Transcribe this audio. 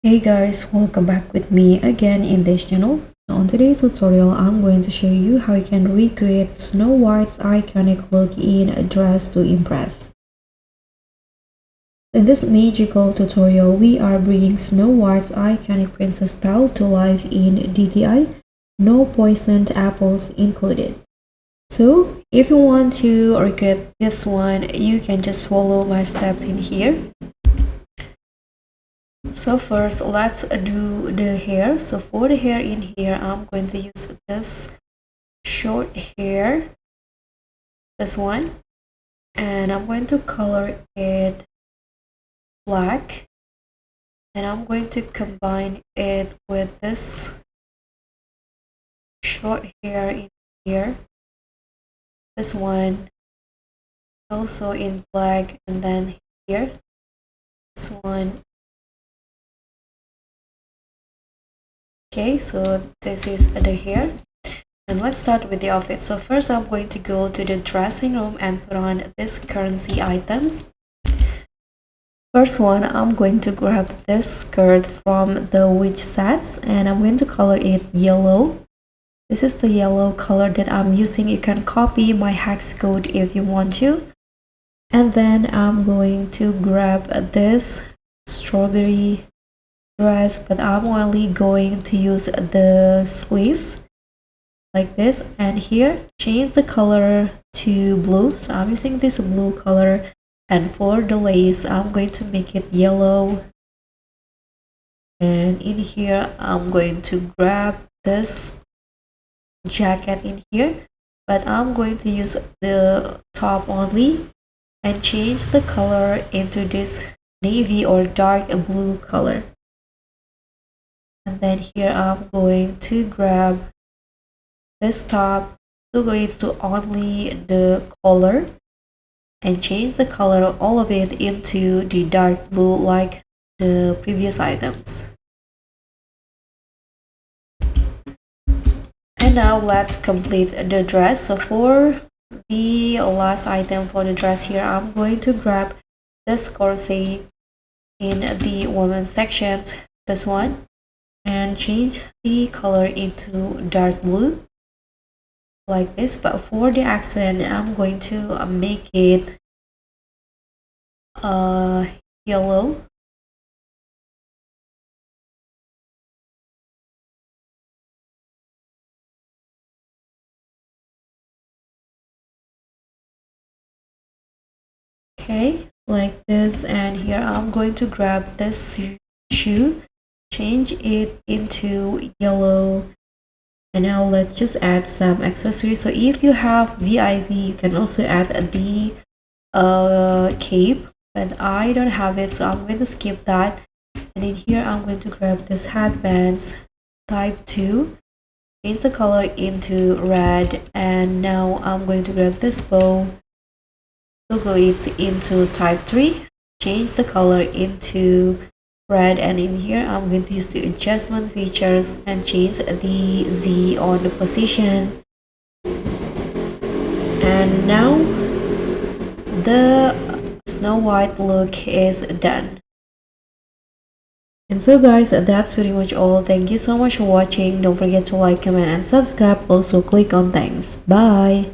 Hey guys, welcome back with me again in this channel. So on today's tutorial, I'm going to show you how you can recreate Snow White's iconic look in a dress to impress. In this magical tutorial, we are bringing Snow White's iconic princess style to life in DTI, no poisoned apples included. So if you want to recreate this one, you can just follow my steps in here. So first let's do the hair. So for the hair in here, I'm going to use this short hair, this one, and I'm going to color it black, and I'm going to combine it with this short hair in here, this one also in black, and then here this one. Okay, so this is the hair, and let's start with the outfit. So first I'm going to go to the dressing room and put on this currency items. First one, I'm going to grab this skirt from the witch sets, and I'm going to color it yellow. This is the yellow color that I'm using. You can copy my hex code if you want to. And then I'm going to grab this strawberry dress, but I'm only going to use the sleeves like this, and here change the color to blue. So I'm using this blue color, and for the lace I'm going to make it yellow, and in here I'm going to grab this jacket in here, but I'm going to use the top only and change the color into this navy or dark blue color. And then here I'm going to grab this top to go into only the collar and change the color of all of it into the dark blue like the previous items. And now let's complete the dress. So for the last item for the dress here, I'm going to grab this corset in the women's sections, this one, and change the color into dark blue like this. But for the accent, I'm going to make it yellow. Okay, like this. And here I'm going to grab this shoe, change it into yellow, and now let's just add some accessories. So if you have VIP, you can also add the cape, but I don't have it, so I'm going to skip that. And in here I'm going to grab this headbands type 2, change the color into red, and now I'm going to grab this bow, toggle it into type 3, change the color into red, and in here I'm going to use the adjustment features and change the Z on the position. And now the Snow White look is done. And so guys, that's pretty much all. Thank you so much for watching. Don't forget to like, comment, and subscribe. Also click on thanks. Bye.